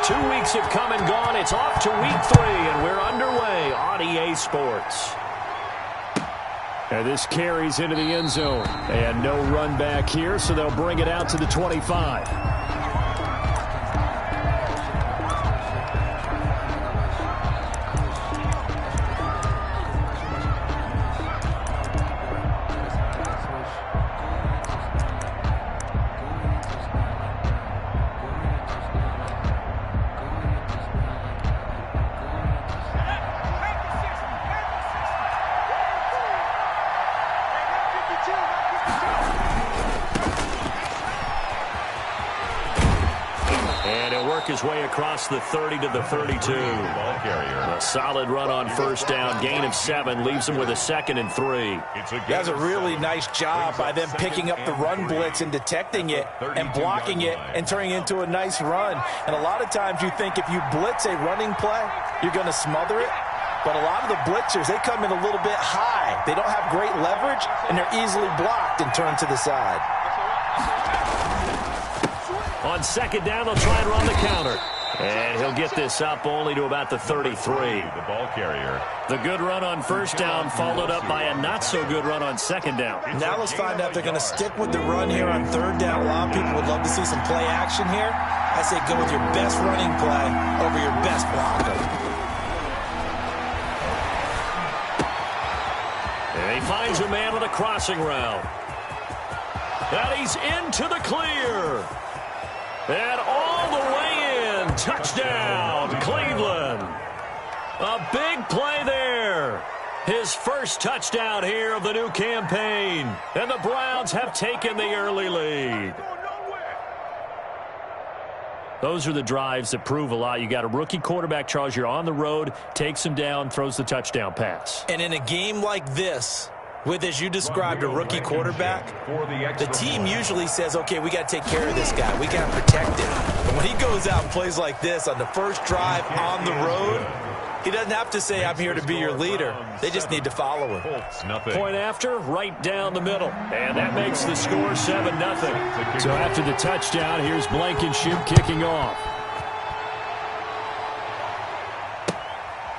2 weeks have come and gone. It's off to week 3, and we're underway on EA Sports. And this carries into the end zone. And no run back here, so they'll bring it out to the 25. His way across the 30 to the 32. A solid run on first down. Gain of 7 leaves him with a 2nd and 3. That's a really nice job by them picking up the run blitz and detecting it and blocking it and turning it into a nice run. And a lot of times you think if you blitz a running play, you're going to smother it. But a lot of the blitzers, they come in a little bit high. They don't have great leverage, and they're easily blocked and turned to the side. On 2nd down, they'll try and run the counter. And he'll get this up only to about the 33. The ball carrier. The good run on first down followed up by a not-so-good run on 2nd down. Now let's find out if they're going to stick with the run here on 3rd down. A lot of people would love to see some play action here. I say go with your best running play over your best blocker. And he finds a man on a crossing route. And he's into the clear. And all the way in. Touchdown, Cleveland. A big play there. His first touchdown here of the new campaign. And the Browns have taken the early lead. Those are the drives that prove a lot. You got a rookie quarterback, Charles. You're on the road, takes him down, throws the touchdown pass. And in a game like this, with, as you described, a rookie quarterback, the team usually says, okay, we got to take care of this guy. We got to protect him. But when he goes out and plays like this on the first drive on the road, he doesn't have to say, I'm here to be your leader. They just need to follow him. Point after, right down the middle. And that makes the score 7-0. So after the touchdown, here's Blankenship kicking off.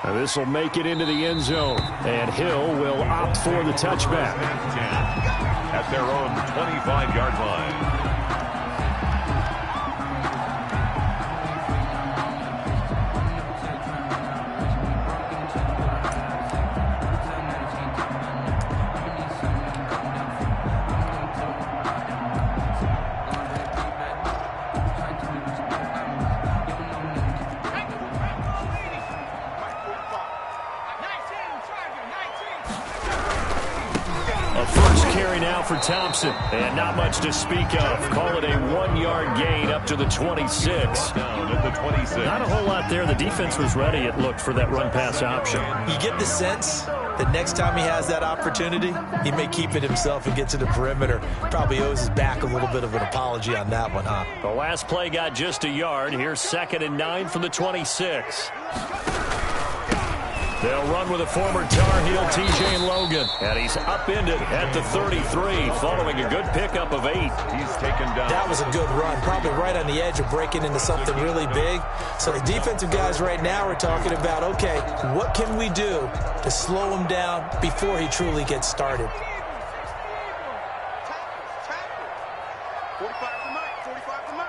Now this will make it into the end zone. And Hill will opt for the touchback. At their own 25-yard line. For Thompson, and not much to speak of. Call it a 1-yard gain up to the 26. Down at the 26. Not a whole lot there. The defense was ready, it looked, for that run-pass option. You get the sense that next time he has that opportunity, he may keep it himself and get to the perimeter. Probably owes his back a little bit of an apology on that one, huh? The last play got just a yard. Here's 2nd and 9 from the 26. They'll run with a former Tar Heel, T.J. Logan. And he's upended at the 33 following a good pickup of 8. He's taken down. That was a good run. Probably right on the edge of breaking into something really big. So the defensive guys right now are talking about, okay, what can we do to slow him down before he truly gets started? 45 to Mike. 45 to Mike.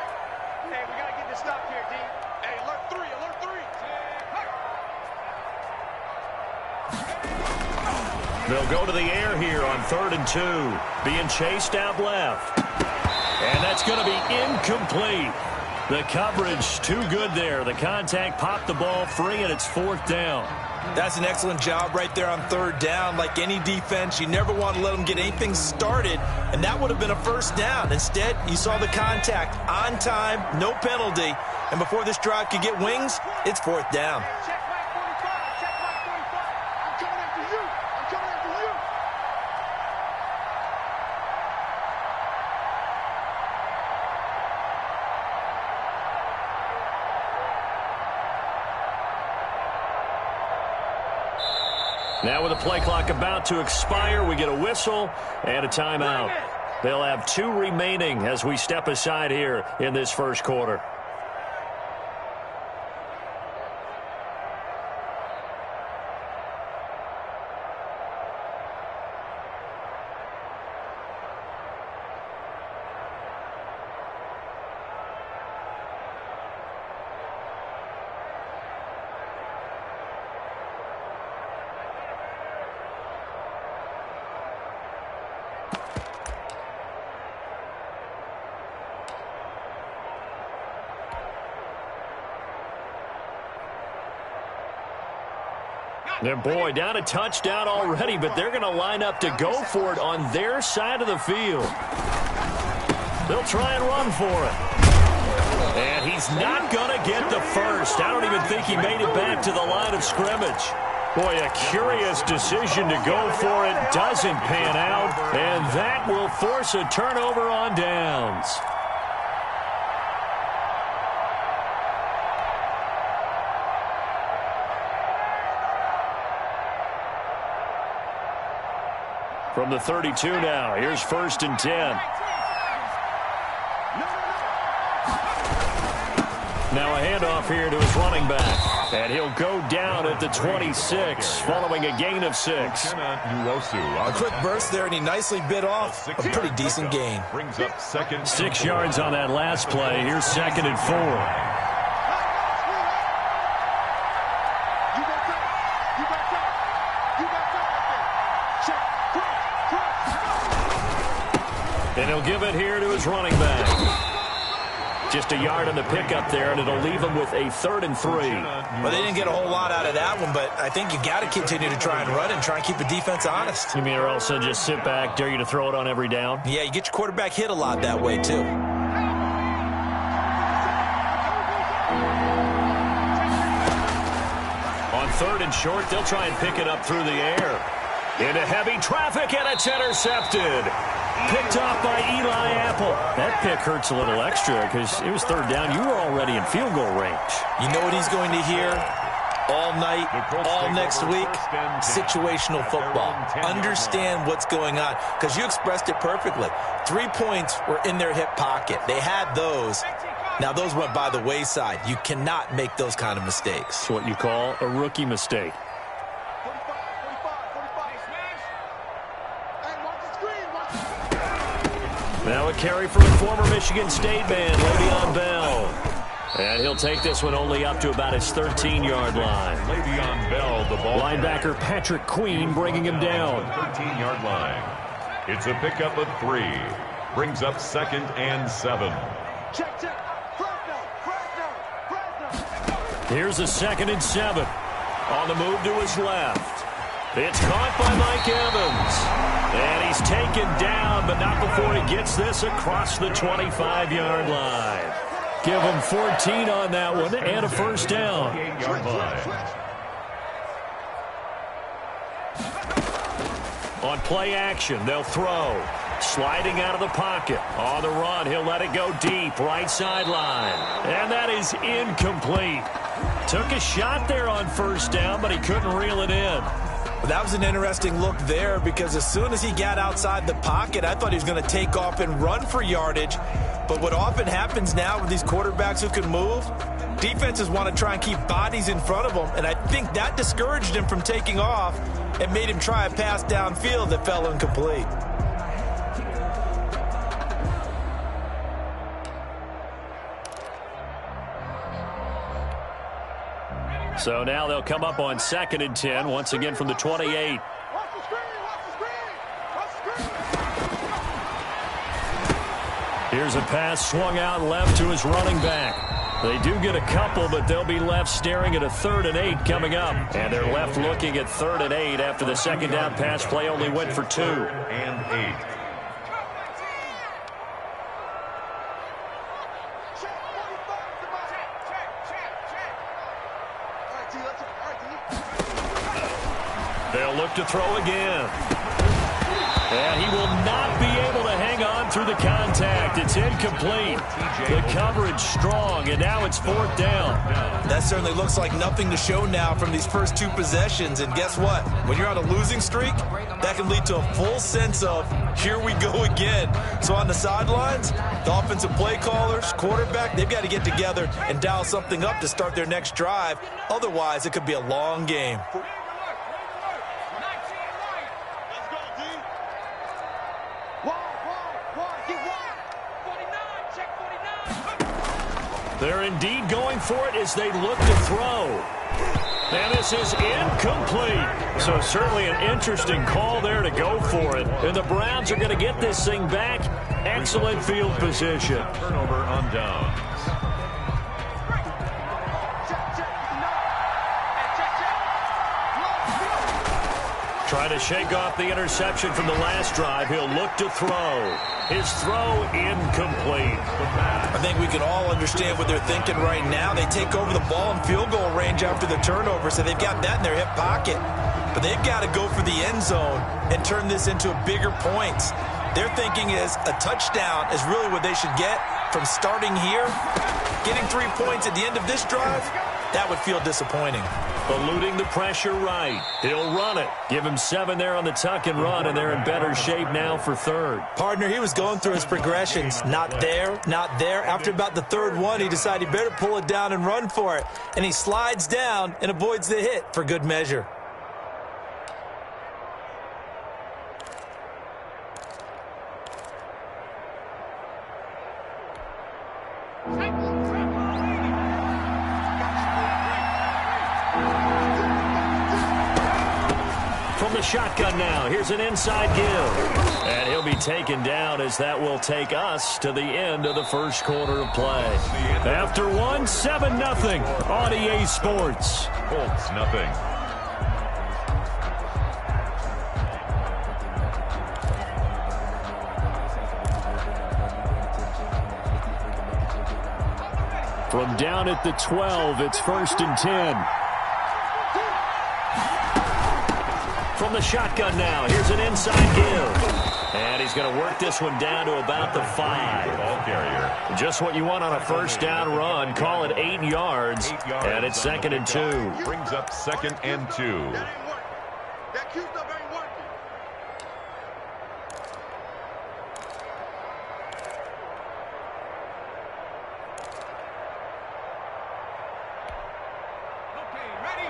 Hey, we got to get this stop here, D. Hey, alert 3, alert 3. They'll go to the air here on 3rd and 2. Being chased out left. And that's going to be incomplete. The coverage too good there. The contact popped the ball free, and it's 4th down. That's an excellent job right there on 3rd down. Like any defense, you never want to let them get anything started, and that would have been a 1st down. Instead, you saw the contact on time, no penalty, and before this drive could get wings, it's 4th down. Now with the play clock about to expire, we get a whistle and a timeout. They'll have 2 remaining as we step aside here in this first quarter. Their boy down a touchdown already, but they're going to line up to go for it on their side of the field. They'll try and run for it. And he's not going to get the first. I don't even think he made it back to the line of scrimmage. Boy, a curious decision to go for it. Doesn't pan out, and that will force a turnover on downs. From the 32 now, here's 1st and 10. Now a handoff here to his running back. And he'll go down at the 26, following a gain of 6. A quick burst there, and he nicely bit off a pretty decent gain. Brings up 6 yards on that last play. Here's 2nd and 4. And he'll give it here to his running back. Just a yard on the pickup there, and it'll leave him with a 3rd and 3. Well, they didn't get a whole lot out of that one, but I think you got to continue to try and run and try and keep the defense honest. You mean, or else just sit back, dare you to throw it on every down? Yeah, you get your quarterback hit a lot that way, too. On 3rd and short, they'll try and pick it up through the air. Into heavy traffic, and it's intercepted. Picked off by Eli Apple. That pick hurts a little extra because it was 3rd down. You were already in field goal range. You know what he's going to hear all night, all next week? Situational football. Understand what's going on, because you expressed it perfectly. 3 points were in their hip pocket. They had those. Now, those went by the wayside. You cannot make those kind of mistakes. It's what you call a rookie mistake. Now a carry from the former Michigan State man, Le'Veon Bell. And he'll take this one only up to about his 13-yard line. Le'Veon Bell, the ball. Linebacker Patrick Queen bringing him down. 13-yard line. It's a pickup of 3. Brings up 2nd and 7. Check, check. Here's a 2nd and 7. On the move to his left. It's caught by Mike Evans. And he's taken down, but not before he gets this across the 25-yard line. Give him 14 on that one and a 1st down. 8-yard line. On play action, they'll throw. Sliding out of the pocket. On the run, he'll let it go deep. Right sideline. And that is incomplete. Took a shot there on 1st down, but he couldn't reel it in. Well, that was an interesting look there, because as soon as he got outside the pocket, I thought he was going to take off and run for yardage. But what often happens now with these quarterbacks who can move, defenses want to try and keep bodies in front of them, and I think that discouraged him from taking off and made him try a pass downfield that fell incomplete. So now they'll come up on 2nd and 10, once again from the 28. Here's a pass swung out left to his running back. They do get a couple, but they'll be left staring at a 3rd and 8 coming up. And they're left looking at 3rd and 8 after the 2nd down pass play only went for 2. 3rd and 8. They'll look to throw again. And he will not be able to hang on through the contact. It's incomplete. The coverage strong, and now it's 4th down. That certainly looks like nothing to show now from these first 2 possessions. And guess what? When you're on a losing streak, that can lead to a full sense of, here we go again. So on the sidelines, the offensive play callers, quarterback, they've got to get together and dial something up to start their next drive. Otherwise, it could be a long game. They're indeed going for it as they look to throw. And this is incomplete. So certainly an interesting call there to go for it. And the Browns are going to get this thing back. Excellent field position. Turnover on downs. to shake off the interception from the last drive, he'll look to throw. His throw incomplete. I think we can all understand what they're thinking right now. They take over the ball in field goal range after the turnover, so they've got that in their hip pocket. But they've got to go for the end zone and turn this into bigger points. Their thinking is a touchdown is really what they should get from starting here. Getting 3 points at the end of this drive, that would feel disappointing. Eluding the pressure right. He'll run it. Give him 7 there on the tuck and run, and they're in better shape now for third. Partner, he was going through his progressions. Not there, not there. After about the third one, he decided he better pull it down and run for it. And he slides down and avoids the hit for good measure. From the shotgun now, here's an inside give. And he'll be taken down as that will take us to the end of the first quarter of play. After one, 7-0 on EA Sports. Colts, nothing. From down at the 12, it's 1st and 10. From the shotgun now, here's an inside give. And he's going to work this one down to about the 5. Ball carrier. Just what you want on a first down run. Call it 8 yards. And it's 2nd and 2. Brings up 2nd and 2. That ain't working. That Q stuff ain't working. Okay, ready?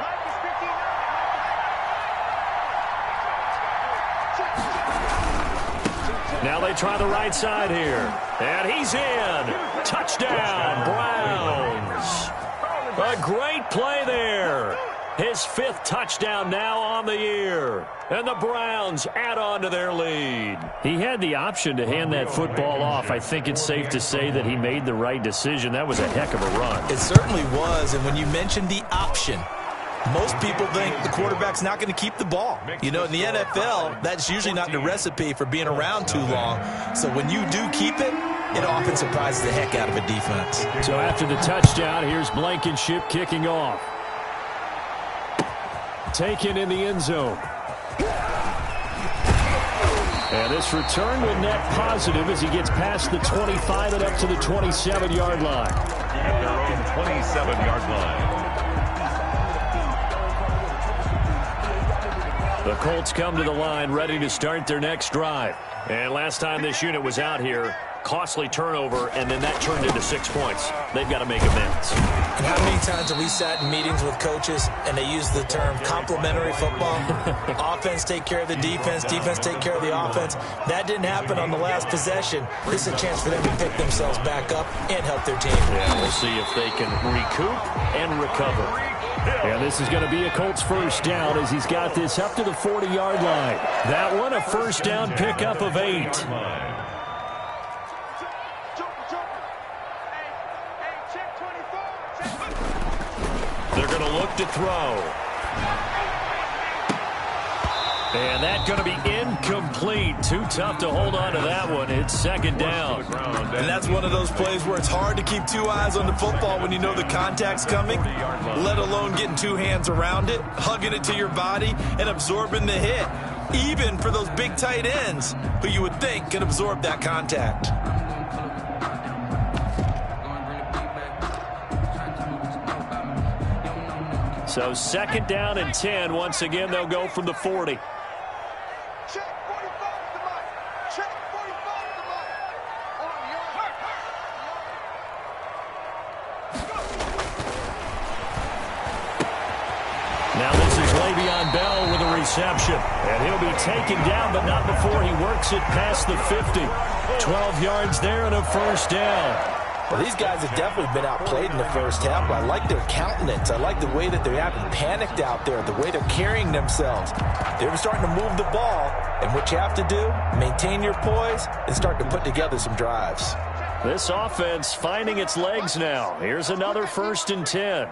Mike is 59. Now they try the right side here. And he's in. Touchdown, Browns. A great play there. His 5th touchdown now on the year. And the Browns add on to their lead. He had the option to hand that football off. I think it's safe to say that he made the right decision. That was a heck of a run. It certainly was. And when you mentioned the option, most people think the quarterback's not going to keep the ball. You know, in the NFL, that's usually not the recipe for being around too long. So when you do keep it, it often surprises the heck out of a defense. So after the touchdown, here's Blankenship kicking off. Taken in the end zone. And this return will net positive as he gets past the 25 and up to the 27-yard line. At their own 27-yard line. The Colts come to the line ready to start their next drive. And last time this unit was out here, costly turnover, and then that turned into 6 points. They've got to make amends. And how many times have we sat in meetings with coaches and they use the term complementary football? Offense take care of the defense, defense take care of the offense. That didn't happen on the last possession. This is a chance for them to pick themselves back up and help their team. Yeah, we'll see if they can recoup and recover. Yeah, this is going to be a Colts first down as he's got this up to the 40-yard line. That one a first down pickup of 8. They're going to look to throw. And that's going to be incomplete. Too tough to hold on to that one. It's 2nd down. And that's one of those plays where it's hard to keep 2 eyes on the football when you know the contact's coming, let alone getting 2 hands around it, hugging it to your body, and absorbing the hit, even for those big tight ends who you would think can absorb that contact. So 2nd down and 10. Once again, they'll go from the 40. Check 45 at the mic. Check 45 at the mic. Now this is Le'Veon Bell with a reception. And he'll be taken down, but not before he works it past the 50. 12 yards there and a first down. Well, these guys have definitely been outplayed in the first half, but I like their countenance. I like the way that they haven't panicked out there, the way they're carrying themselves. They're starting to move the ball, and what you have to do, maintain your poise and start to put together some drives. This offense finding its legs now. Here's another 1st and 10.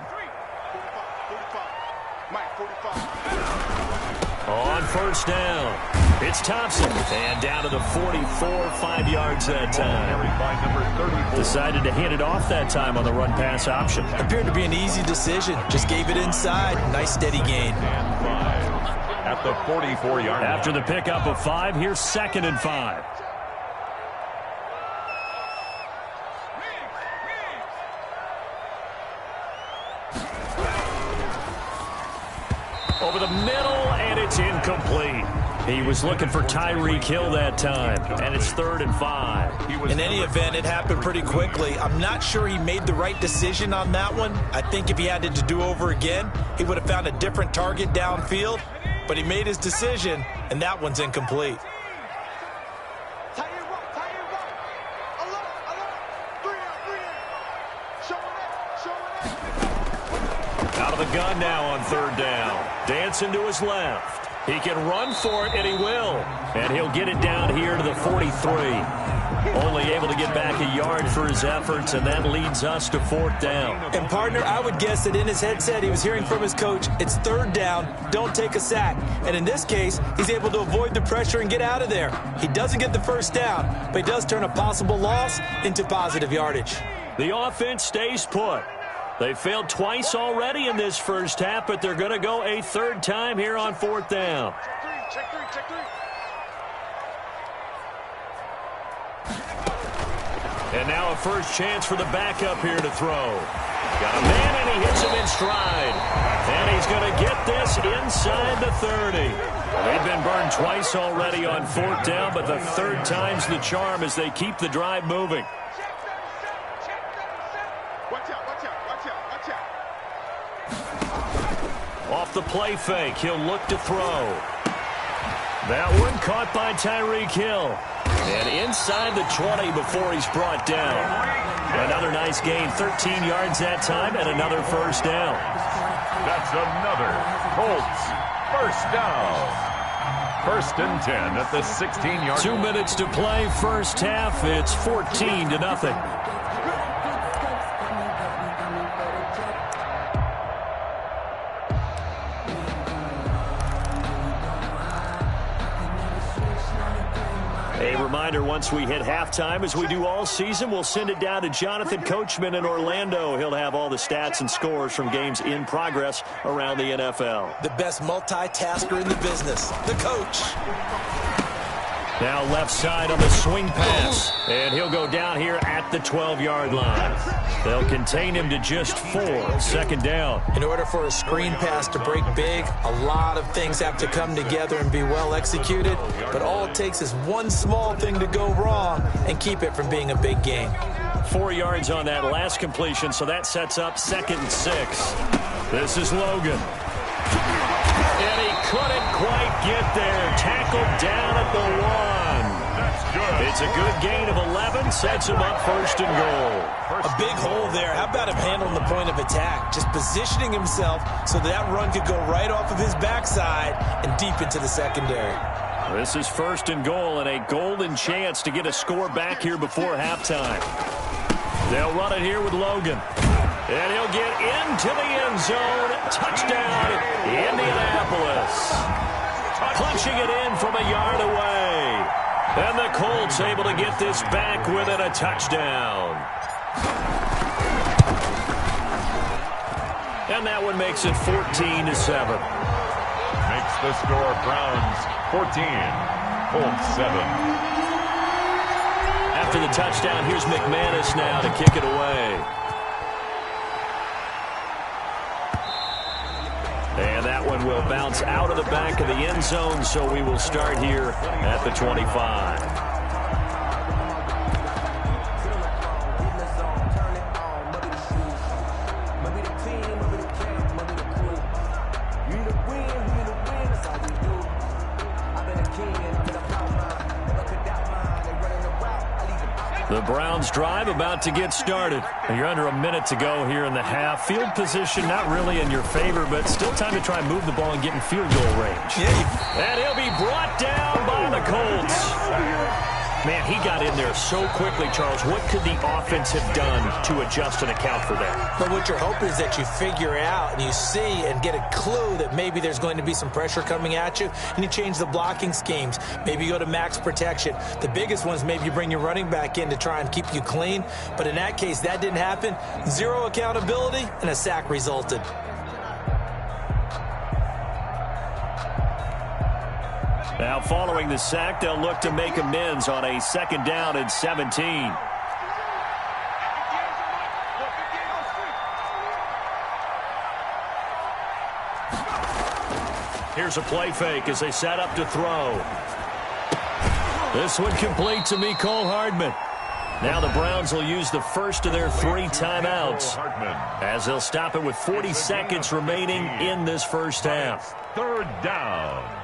first down. It's Thompson, and down to the 44, 5 yards that time. Decided to hand it off that time on the run-pass option. Appeared to be an easy decision. Just gave it inside. Nice steady gain. At the 44-yard line. After the pickup of 5, here's 2nd and 5. Over the middle, and it's incomplete. He was looking for Tyreek Hill that time, and it's 3rd and 5. In any event, it happened pretty quickly. I'm not sure he made the right decision on that one. I think if he had it to do over again, he would have found a different target downfield, but he made his decision, and that one's incomplete. Out of the gun now on 3rd down. Dancing to his left. He can run for it, and he will. And he'll get it down here to the 43. Only able to get back a yard for his efforts, and that leads us to 4th down. And, partner, I would guess that in his headset he was hearing from his coach, it's 3rd down, don't take a sack. And in this case, he's able to avoid the pressure and get out of there. He doesn't get the first down, but he does turn a possible loss into positive yardage. The offense stays put. They failed twice already in this first half, but they're going to go a 3rd time here on 4th down. Check three. And now a first chance for the backup here to throw. Got a man, and he hits him in stride. And he's going to get this inside the 30. They've been burned twice already on 4th down, but the 3rd time's the charm as they keep the drive moving. Watch out. Off the play fake, he'll look to throw. That one caught by Tyreek Hill. And inside the 20 before he's brought down. Another nice gain, 13 yards that time, and another first down. That's another Colts first down. 1st and 10 at the 16-yard line. 2 minutes to play, first half. It's 14-0. A reminder, once we hit halftime, as we do all season, we'll send it down to Jonathan Coachman in Orlando. He'll have all the stats and scores from games in progress around the NFL. The best multitasker in the business, the coach. Now left side on the swing pass, and he'll go down here at the 12-yard line. They'll contain him to just 4, 2nd down. In order for a screen pass to break big, a lot of things have to come together and be well executed, but all it takes is one small thing to go wrong and keep it from being a big gain. 4 yards on that last completion, so that sets up 2nd and 6. This is Logan. And he couldn't quite get there. Tackled down at the 1. It's a good gain of 11. Sets him up 1st and goal. A big hole there. How about him handling the point of attack? Just positioning himself so that run could go right off of his backside and deep into the secondary. This is 1st and goal, and a golden chance to get a score back here before halftime. They'll run it here with Logan. And he'll get into the end zone. Touchdown, Indianapolis. Punching it in from a yard away. And the Colts able to get this back within a touchdown. And that one makes it 14-7. Makes the score Browns 14, Colts 7. After the touchdown, here's McManus now to kick it away. And that one will bounce out of the back of the end zone, so we will start here at the 25. The Browns drive about to get started. You're under a minute to go here in the half. Field position not really in your favor, but still time to try and move the ball and get in field goal range. And he'll be brought down by the Colts. Man, he got in there so quickly, Charles. What could the offense have done to adjust and account for that? But what you're hoping is that you figure out and you see and get a clue that maybe there's going to be some pressure coming at you, and you change the blocking schemes. Maybe you go to max protection. The biggest one is maybe you bring your running back in to try and keep you clean. But in that case, that didn't happen. Zero accountability, and a sack resulted. Now, following the sack, they'll look to make amends on a 2nd down and 17. Here's a play fake as they set up to throw. This one complete to Mecole Hardman. Now the Browns will use the first of their 3 timeouts as they'll stop it with 40 seconds remaining in this first half. 3rd down.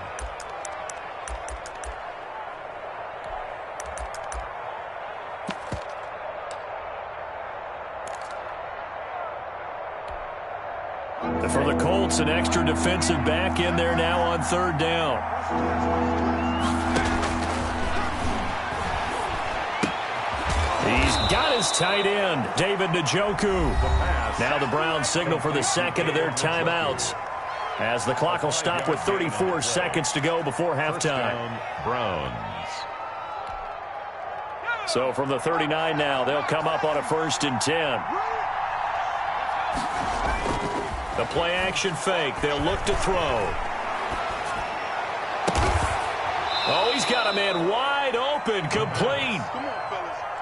For the Colts, an extra defensive back in there now on 3rd down. He's got his tight end, David Njoku. Now the Browns signal for the 2nd of their timeouts as the clock will stop with 34 seconds to go before halftime. Browns. So from the 39 now, they'll come up on a 1st and 10. The play action fake. They'll look to throw. Oh, he's got a man wide open. Complete.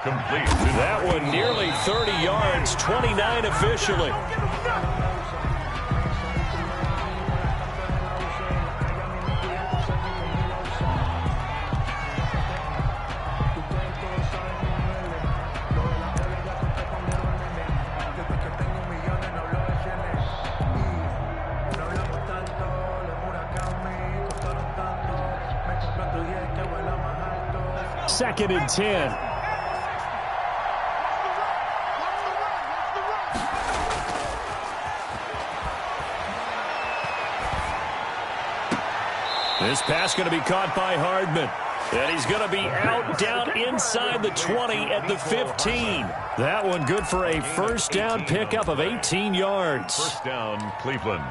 Complete. That one nearly 30 yards. 29 officially. Second and 10. This pass going to be caught by Hardman. And he's going to be out down inside the 20 at the 15. That one good for a 1st down pickup of 18 yards. 1st down, Cleveland.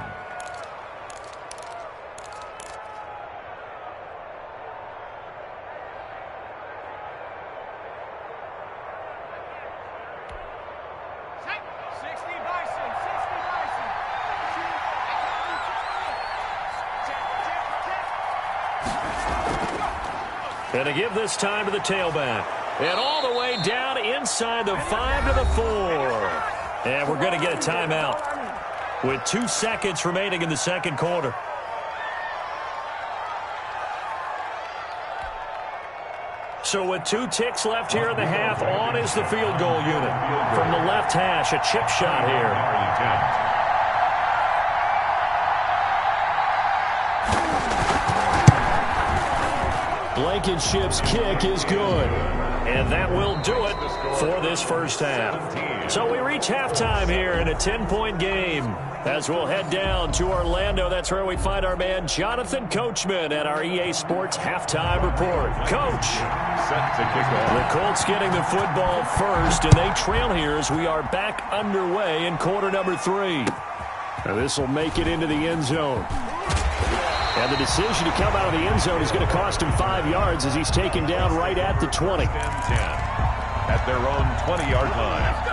And to give this time to the tailback. And all the way down inside the 5 to the 4. And we're going to get a timeout with 2 seconds remaining in the 2nd quarter. So with 2 ticks left here in the half, on is the field goal unit. From the left hash, a chip shot here. Blankenship's kick is good. And that will do it for this first half. So we reach halftime here in a 10-point game. As we'll head down to Orlando, that's where we find our man Jonathan Coachman at our EA Sports Halftime Report. Coach. Set to kick off. The Colts getting the football first, and they trail here as we are back underway in quarter number 3. Now this will make it into the end zone. And the decision to come out of the end zone is going to cost him 5 yards as he's taken down right at the 20. 10 at their own 20-yard line.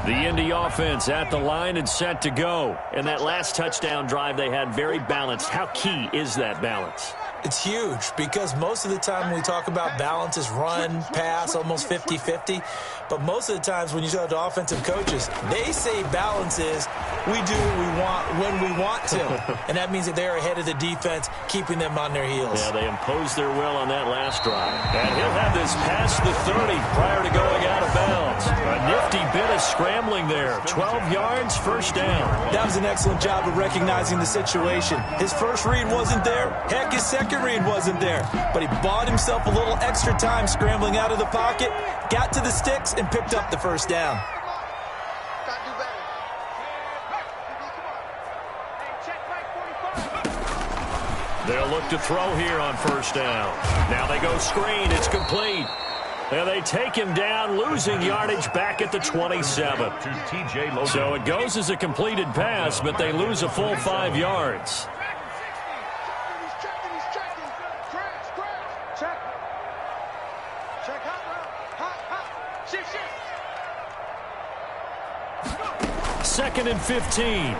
The Indy offense at the line and set to go. And that last touchdown drive they had very balanced. How key is that balance? It's huge because most of the time when we talk about balance is run, pass, almost 50-50. But most of the times when you talk to offensive coaches, they say balance is we do what we want when we want to. And that means that they're ahead of the defense, keeping them on their heels. Yeah, they imposed their will on that last drive. And he'll have this past the 30 prior to going out of bounds. A nifty bit of scrambling there. 12 yards, first down. That was an excellent job of recognizing the situation. His first read wasn't there. Heck, his second read wasn't there. But he bought himself a little extra time scrambling out of the pocket, got to the sticks, and picked up the first down. They'll look to throw here on first down. Now they go screen. It's complete. And they take him down, losing yardage back at the 27. So it goes as a completed pass, but they lose a full 5 yards. Second and 15.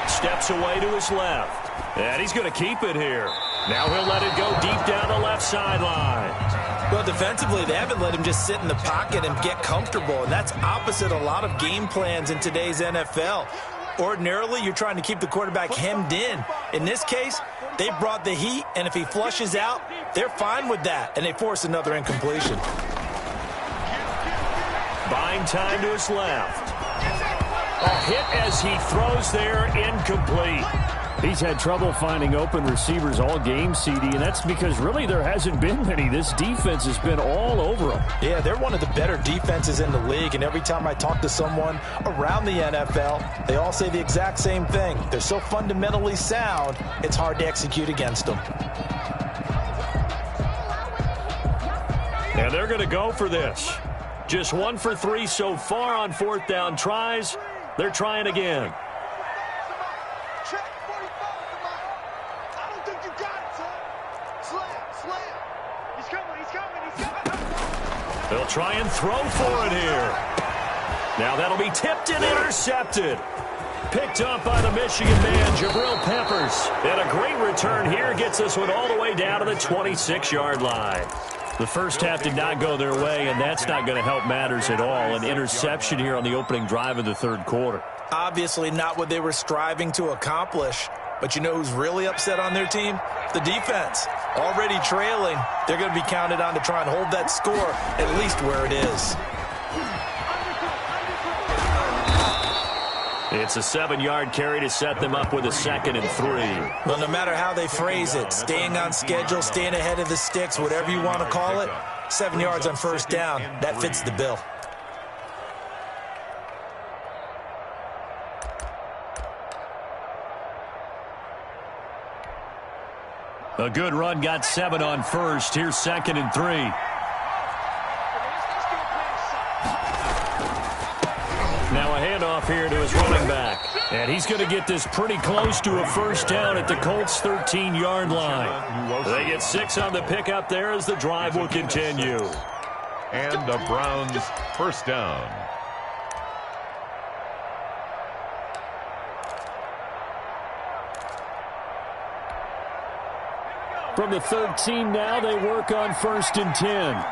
Steps away to his left. And he's going to keep it here. Now he'll let it go deep down the left sideline. Well, defensively, they haven't let him just sit in the pocket and get comfortable, and that's opposite a lot of game plans in today's NFL. Ordinarily, you're trying to keep the quarterback hemmed in. In this case, they brought the heat, and if he flushes out, they're fine with that, and they force another incompletion. Buying time to his left. A hit as he throws there, incomplete. He's had trouble finding open receivers all game, CD, and that's because really there hasn't been many. This defense has been all over them. Yeah, they're one of the better defenses in the league, and every time I talk to someone around the NFL, they all say the exact same thing. They're so fundamentally sound, it's hard to execute against them. And they're going to go for this. Just 1 for 3 so far on fourth down tries. They're trying again. They'll try and throw for it here. Now that'll be tipped and intercepted. Picked up by the Michigan man, Jabril Peppers. And a great return here gets this one all the way down to the 26-yard line. The first half did not go their way, and that's not going to help matters at all. An interception here on the opening drive of the third quarter. Obviously not what they were striving to accomplish. But you know who's really upset on their team? The defense. Already trailing, they're going to be counted on to try and hold that score at least where it is. It's a 7-yard carry to set them up with a 2nd and 3. Well, no matter how they phrase it, staying on schedule, staying ahead of the sticks, whatever you want to call it, 7 yards on first down, that fits the bill. A good run got 7 on first. Here's 2nd and 3. Now a handoff here to his running back. And he's going to get this pretty close to a first down at the Colts' 13-yard line. They get 6 on the pickup there as the drive will continue. And the Browns first down. From the 13 now, they work on 1st and 10.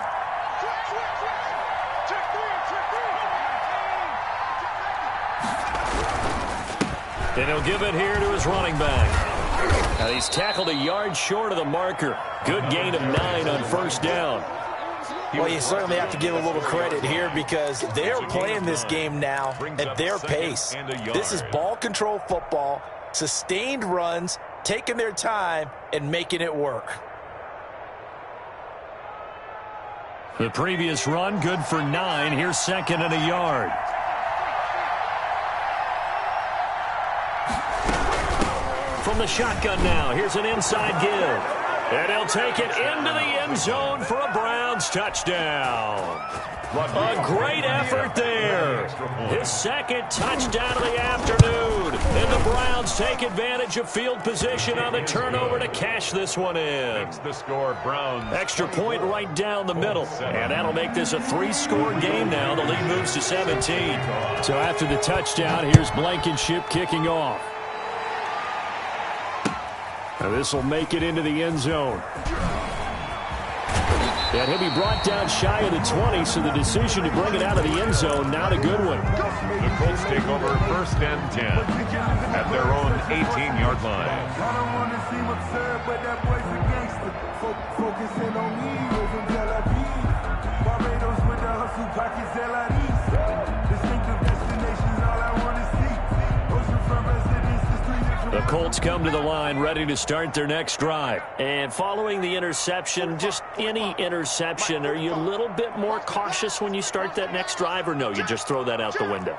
And he'll give it here to his running back. And he's tackled a yard short of the marker. Good gain of 9 on first down. Well, you certainly have to give a little credit here because they're playing this game now at their pace. This is ball control football, sustained runs, taking their time and making it work. The previous run, good for 9. Here's 2nd and a yard. From the shotgun now, here's an inside give. And he'll take it into the end zone for a Browns touchdown. A great effort there. His 2nd touchdown of the afternoon. And the Browns take advantage of field position on the turnover to cash this one in. The score, Browns. Extra point right down the middle. And that'll make this a 3-score game now. The lead moves to 17. So after the touchdown, here's Blankenship kicking off. Now this will make it into the end zone. And he'll be brought down shy of the 20, so the decision to bring it out of the end zone, not a good one. The Colts take over 1st and 10 at their own 18-yard line. I don't want to see what's up, but that boy's a gangster. Focusing on Eagles and Tel Aviv. Barbados with the hustle pockets, LIDs. Distinctive destinations, all I want to see. Oceanfront residences, 3 different... The Colts come to the line ready to start their next drive. And following the interception, just any interception, are you a little bit more cautious when you start that next drive, or no, you just throw that out the window?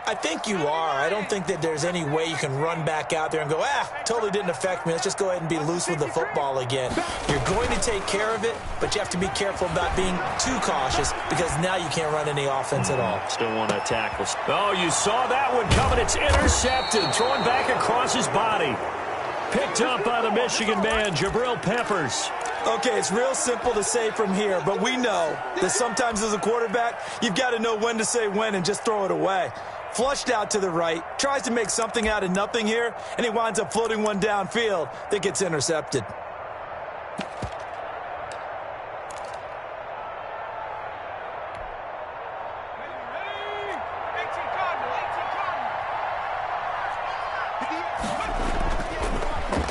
I think you are. I don't think that there's any way you can run back out there and go, totally didn't affect me. Let's just go ahead and be loose with the football again. You're going to take care of it, but you have to be careful about being too cautious because now you can't run any offense at all. Still want to tackle. Oh, you saw that one coming. It's intercepted. Throwing back across his body. Picked up by the Michigan man, Jabril Peppers. Okay, it's real simple to say from here, but we know that sometimes as a quarterback, you've got to know when to say when and just throw it away. Flushed out to the right, tries to make something out of nothing here, and he winds up floating one downfield that gets intercepted.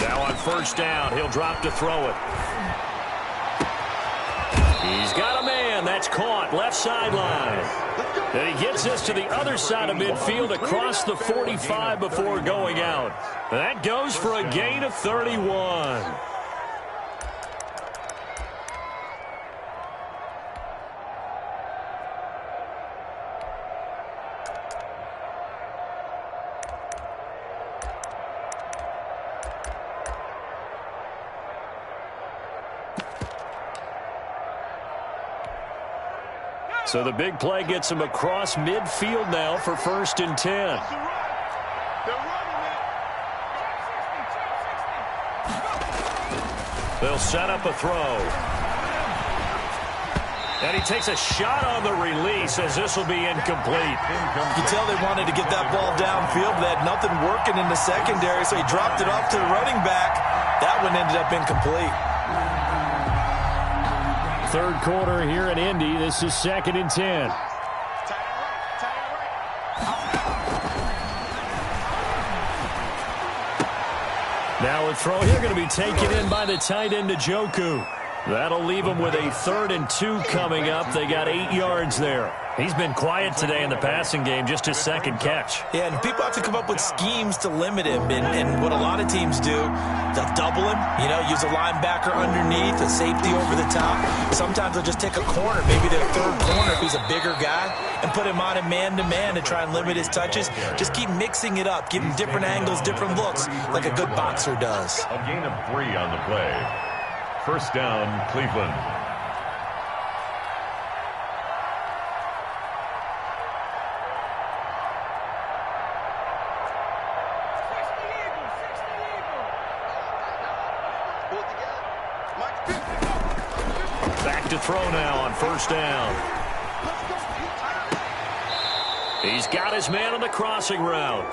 Now on first down, he'll drop to throw it. He's got a man. That's caught. Left sideline. And he gets this to the other side of midfield across the 45 before going out. That goes for a gain of 31. So the big play gets him across midfield now for 1st and 10. They'll set up a throw. And he takes a shot on the release as this will be incomplete. You can tell they wanted to get that ball downfield, but they had nothing working in the secondary, so he dropped it off to the running back. That one ended up incomplete. Third quarter here in Indy. This is 2nd and 10. Now a throw here going to be taken in by the tight end Njoku. That'll leave them with a 3rd and 2 coming up. They got 8 yards there. He's been quiet today in the passing game, just his 2nd catch. Yeah, and people have to come up with schemes to limit him. And what a lot of teams do, they'll double him, use a linebacker underneath, a safety over the top. Sometimes they'll just take a corner, maybe their 3rd corner if he's a bigger guy, and put him on a man-to-man to try and limit his touches. Just keep mixing it up, give him different angles, different looks, like a good boxer does. A gain of 3 on the play. 1st down, Cleveland. Back to throw now on 1st down. He's got his man on the crossing route.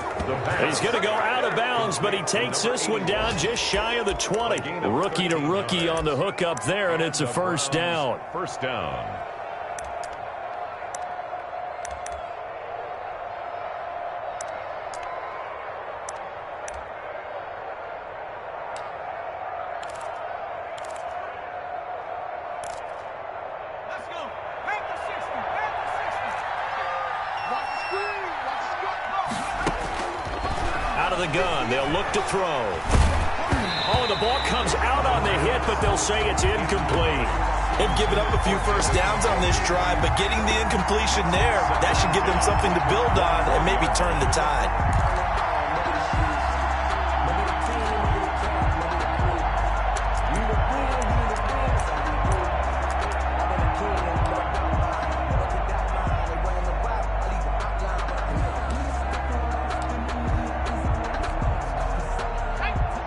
He's going to go out of bounds, but he takes this one down just shy of the 20. Rookie to rookie on the hook up there, and it's a 1st down. 1st down. The gun. They'll look to throw. Oh, the ball comes out on the hit, but they'll say it's incomplete. They've given up a few 1st downs on this drive, but getting the incompletion there, that should give them something to build on and maybe turn the tide.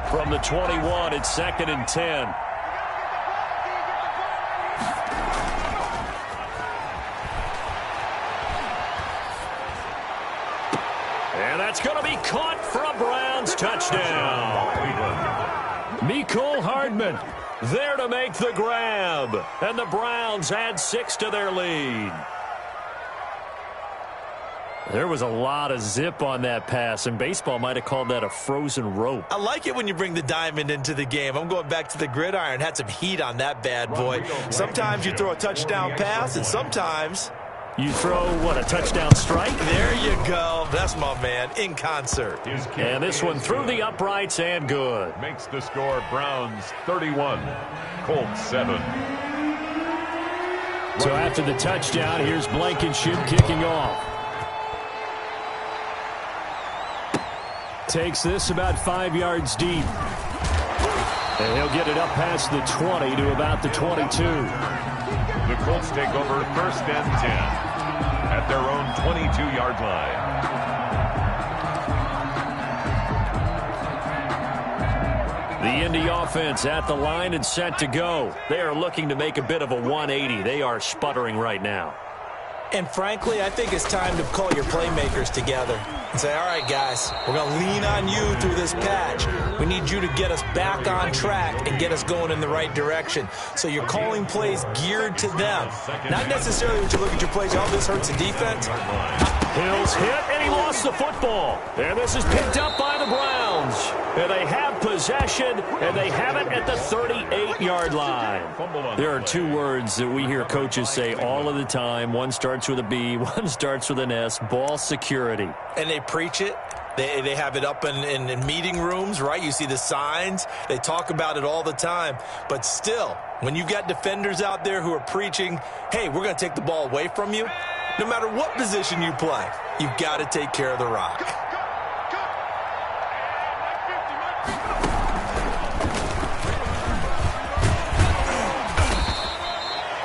From the 21, it's 2nd and 10. And that's going to be caught for a Browns touchdown. Mecole Hardman there to make the grab. And the Browns add 6 to their lead. There was a lot of zip on that pass, and baseball might have called that a frozen rope. I like it when you bring the diamond into the game. I'm going back to the gridiron. Had some heat on that bad boy. Sometimes you throw a touchdown pass, and sometimes you throw, what, a touchdown strike? There you go. That's my man, in concert. And this one through the uprights and good. Makes the score Browns 31, Colts 7. So after the touchdown, here's Blankenship kicking off. Takes this about 5 yards deep. And he'll get it up past the 20 to about the 22. The Colts take over 1st and 10 at their own 22-yard line. The Indy offense at the line and set to go. They are looking to make a bit of a 180. They are sputtering right now. And frankly, I think it's time to call your playmakers together and say, all right, guys, we're going to lean on you through this patch. We need you to get us back on track and get us going in the right direction. So you're calling plays geared to them. Not necessarily when you look at your plays, oh, this hurts the defense. Hill's hit, and he lost the football. And this is picked up by the Browns. And they have possession, and they have it at the 38-yard line. There are 2 words that we hear coaches say all of the time. One starts with a B, one starts with an S, ball security. And they preach it. They have it up in meeting rooms, right? You see the signs. They talk about it all the time. But still, when you've got defenders out there who are preaching, hey, we're going to take the ball away from you, no matter what position you play, you've got to take care of the rock.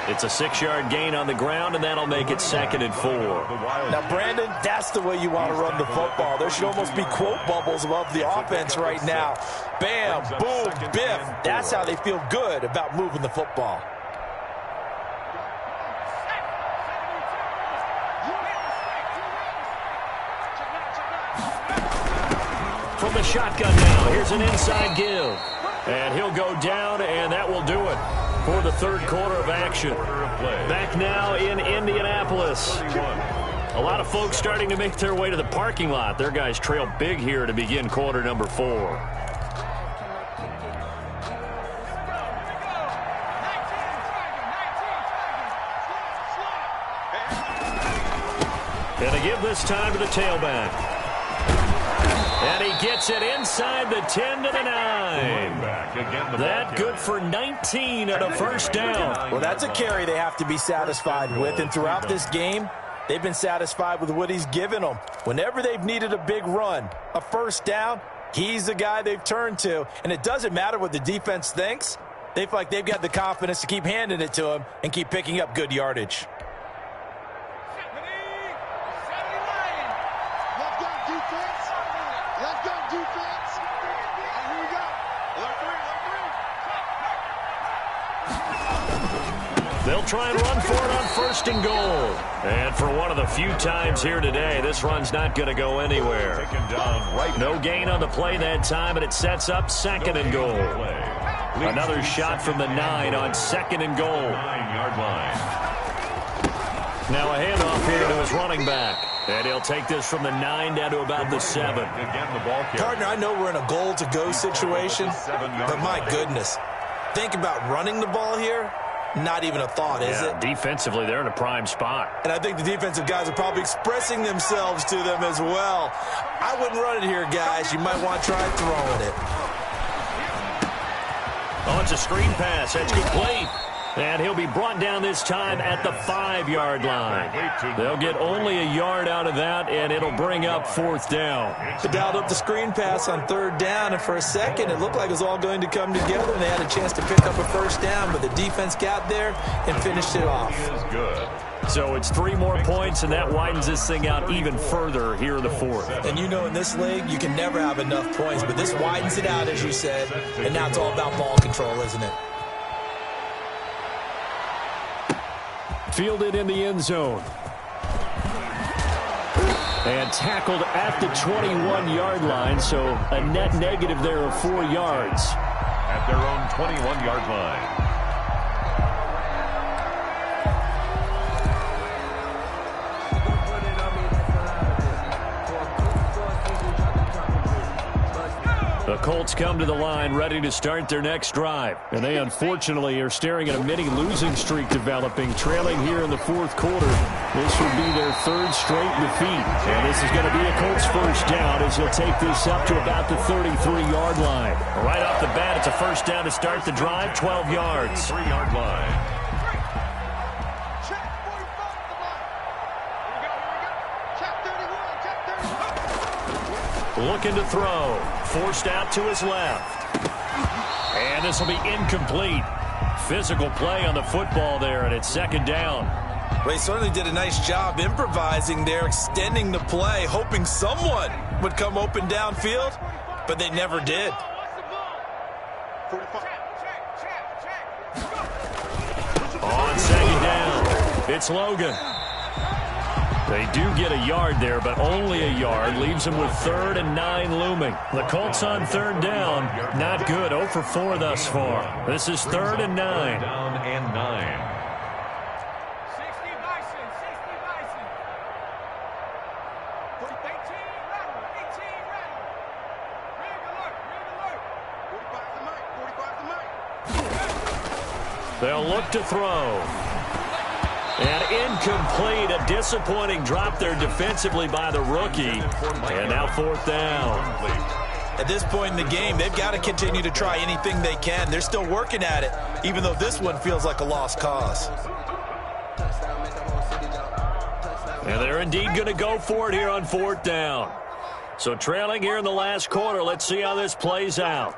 It's a 6-yard gain on the ground, and that'll make it 2nd and 4. Now, Brandon, that's the way you want to run the football. There should almost be quote bubbles above the offense right now. Bam, boom, biff. That's how they feel good about moving the football. From the shotgun now, here's an inside give. And he'll go down, and that will do it for the 3rd quarter of action. Back now in Indianapolis. A lot of folks starting to make their way to the parking lot. Their guys trail big here to begin quarter number 4. And they give this time to the tailback. And he gets it inside the 10 to the 9. That good for 19 and a 1st down. Well, that's a carry they have to be satisfied with. And throughout this game, they've been satisfied with what he's given them. Whenever they've needed a big run, a 1st down, he's the guy they've turned to. And it doesn't matter what the defense thinks. They feel like they've got the confidence to keep handing it to him and keep picking up good yardage. They'll try and run for it on 1st and goal. And for one of the few times here today, this run's not going to go anywhere. No gain on the play that time, and it sets up 2nd and goal. Another shot from the 9 on 2nd and goal. 9-yard line. Now a handoff here to his running back. And he'll take this from the 9 down to about the 7. Partner, I know we're in a goal-to-go situation, but my goodness, think about running the ball here. Not even a thought, is it? Defensively, they're in a prime spot. And I think the defensive guys are probably expressing themselves to them as well. I wouldn't run it here, guys. You might want to try throwing it. Oh, it's a screen pass. That's complete. And he'll be brought down this time at the 5-yard line. They'll get only a yard out of that, and it'll bring up 4th down. They dialed up the screen pass on 3rd down, and for a second, it looked like it was all going to come together, and they had a chance to pick up a 1st down, but the defense got there and finished it off. So it's 3 more points, and that widens this thing out even further here in the 4th. And you know in this league, you can never have enough points, but this widens it out, as you said, and now it's all about ball control, isn't it? Fielded in the end zone. And tackled at the 21-yard line, so a net negative there of 4 yards. At their own 21-yard line. The Colts come to the line ready to start their next drive. And they unfortunately are staring at a mini losing streak developing, trailing here in the 4th quarter. This would be their 3rd straight defeat. And this is going to be a Colts 1st down as he'll take this up to about the 33-yard line. Right off the bat, it's a 1st down to start the drive, 12 yards. 3-yard line. Looking to throw. Forced out to his left. And this will be incomplete. Physical play on the football there, and it's second down. Well, he certainly did a nice job improvising there, extending the play, hoping someone would come open downfield, but they never did. On second down, it's Logan. They do get a yard there, but only a yard. Leaves them with 3rd and 9 looming. The Colts on third down. Not good. 0 for 4 thus far. This is 3rd and 9. Down and 9. 60 Bison, 60 Bison. 18 rattle, 18 rattle. Rig alert, rig alert. 45's the mic, 45's the mic. They'll look to throw. And incomplete, a disappointing drop there defensively by the rookie. And now 4th down. At this point in the game, they've got to continue to try anything they can. They're still working at it, even though this one feels like a lost cause. And they're indeed going to go for it here on 4th down. So trailing here in the last quarter, let's see how this plays out.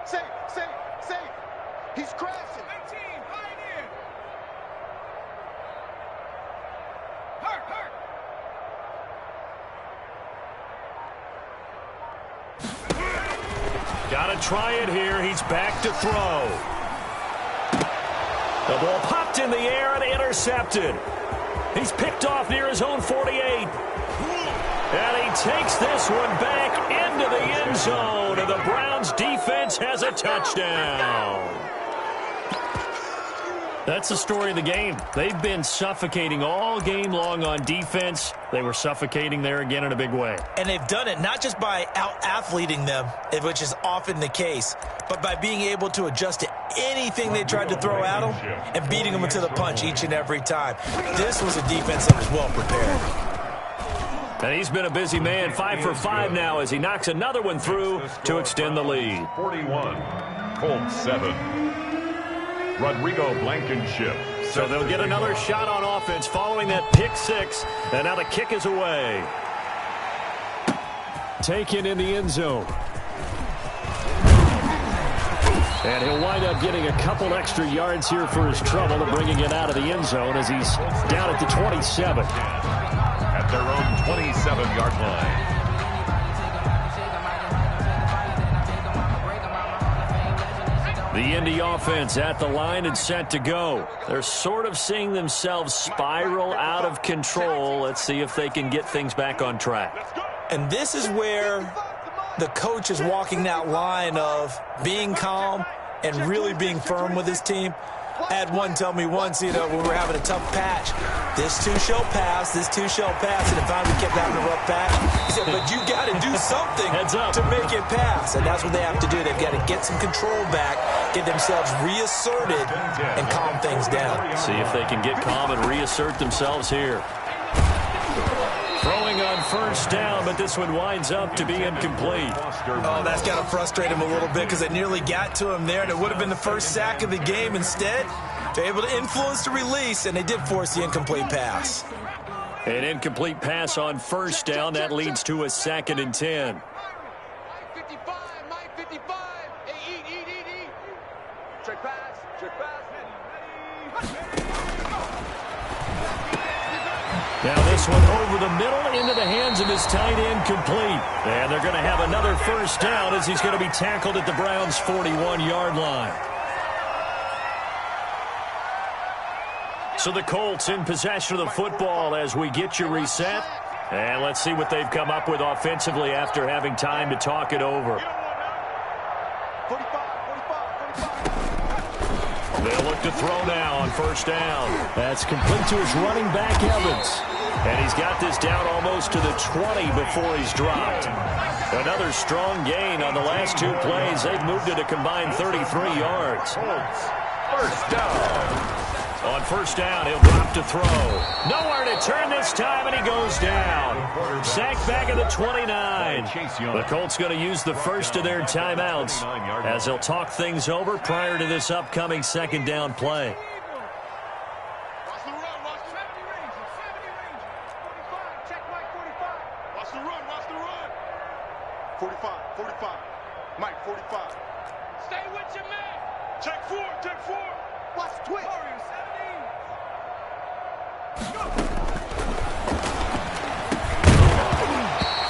Safe, safe, safe. He's crashing. 18, Pioneer. Hurt, hurt. Got to try it here. He's back to throw. The ball popped in the air and intercepted. He's picked off near his own 48. And he takes this one back into the end zone. And the Browns defense has a touchdown. That's the story of the game. They've been suffocating all game long on defense. They were suffocating there again in a big way. And they've done it not just by out-athleting them, which is often the case, but by being able to adjust to anything they tried to throw at them and beating them into the punch each and every time. This was a defense that was well prepared. And he's been a busy man, 5 for 5 now as he knocks another one through to extend the lead. 41, Colts 7. Rodrigo Blankenship. So they'll get another shot on offense following that pick 6. And now the kick is away. Taken in the end zone. And he'll wind up getting a couple extra yards here for his trouble and bringing it out of the end zone as he's down at the 27. At their own 27-yard line. The Indy offense at the line and set to go. They're sort of seeing themselves spiral out of control. Let's see if they can get things back on track. And this is where the coach is walking that line of being calm and really being firm with his team. I had one tell me once, when we were having a tough patch, this too shall pass, this too shall pass, and if I kept having a rough patch, he said, but you got to do something to make it pass, and that's what they have to do. They've got to get some control back, get themselves reasserted, and calm things down. See if they can get calm and reassert themselves here. Throwing on first down, but this one winds up to be incomplete. Oh, that's got to frustrate him a little bit because it nearly got to him there, and it would have been the first sack of the game. Instead, they're able to influence the release, and they did force the incomplete pass. An incomplete pass on first down. That leads to a 2nd and 10. Mike 55, Mike 55. Hey, eat. Check pass, Now this one over the middle into the hands of his tight end, complete. And they're going to have another first down as he's going to be tackled at the Browns' 41-yard line. So the Colts in possession of the football as we get you reset. And let's see what they've come up with offensively after having time to talk it over. 45. They'll look to throw now on first down. That's complete to his running back, Evans. And he's got this down almost to the 20 before he's dropped. Another strong gain on the last 2 plays. They've moved it a combined 33 yards. First down. On first down, he'll drop to throw. Nowhere to turn this time, and he goes down. Sacked back at the 29. The Colts going to use the first of their timeouts as they'll talk things over prior to this upcoming second down play. Watch the run, watch 70 range, 45. Check Mike 45. Mike, 45. Stay with your man. Take 4, take 4. Watch twitch.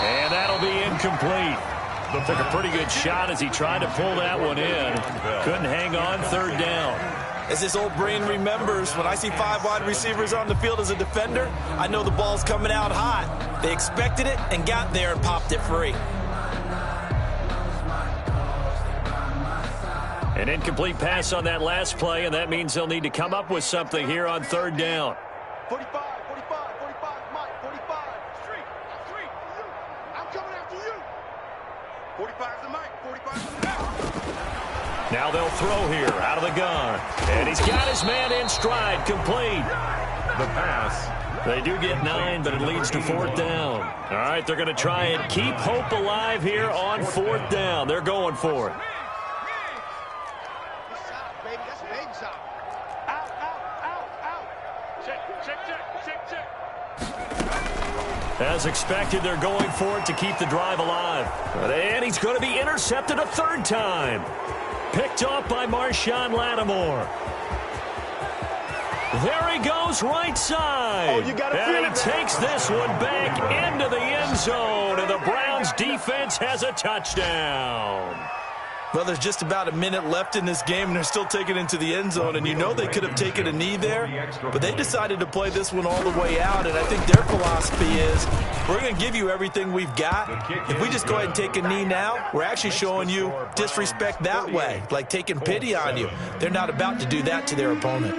And that'll be incomplete. Took a pretty good shot as he tried to pull that one in. Couldn't hang on, third down. As this old brain remembers, when I see 5 wide receivers on the field as a defender, I know the ball's coming out hot. They expected it and got there and popped it free. An incomplete pass on that last play, and that means they'll need to come up with something here on third down. 45, 45, 45, Mike, 45. Street, I'm coming after you. 45 to Mike, 45 to Mike. Now they'll throw here out of the gun. And he's got his man in stride, complete. The pass. They do get 9, but it leads to fourth down. All right, they're going to try and keep hope alive here on fourth down. They're going for it. Baby, that's a baby shot. Out, out, out, out. Check. As expected, they're going for it to keep the drive alive. And he's going to be intercepted a third time. Picked off by Marshawn Lattimore. There he goes, right side. Oh, you gotta feel and he it. takes this one back into the end zone, and the Browns defense has a touchdown. Well, there's just about a minute left in this game, and they're still taking it into the end zone. And you know they could have taken a knee there, but they decided to play this one all the way out. And I think their philosophy is, we're going to give you everything we've got. If we just go ahead and take a knee now, we're actually showing you disrespect that way, like taking pity on you. They're not about to do that to their opponent.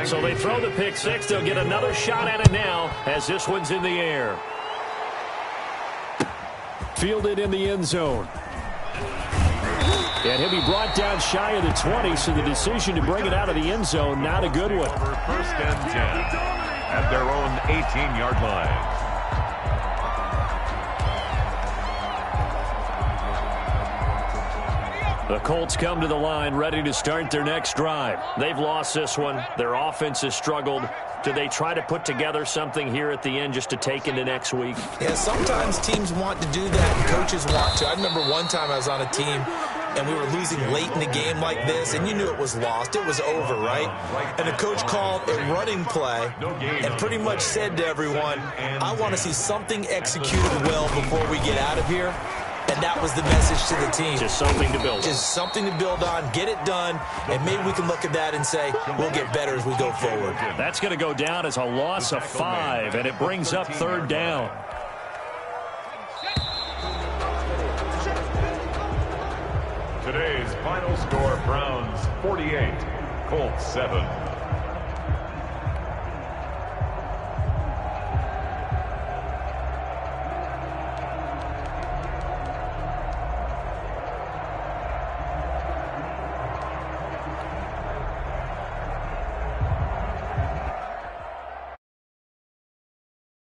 So they throw the pick six. They'll get another shot at it now as this one's in the air. Fielded in the end zone. And he'll be brought down shy of the 20, so the decision to bring it out of the end zone, not a good one. First and 10 at their own 18-yard line. The Colts come to the line ready to start their next drive. They've lost this one. Their offense has struggled. Do they try to put together something here at the end just to take into next week? Yeah, sometimes teams want to do that and coaches want to. I remember one time I was on a team and we were losing late in the game like this, and you knew it was lost. It was over, right? And the coach called a running play and pretty much said to everyone, I want to see something executed well before we get out of here. And that was the message to the team. Just something to build on. Just something to build on, get it done, and maybe we can look at that and say, we'll get better as we go forward. That's going to go down as a loss of 5, and it brings up third down. Today's final score, Browns 48, Colts 7.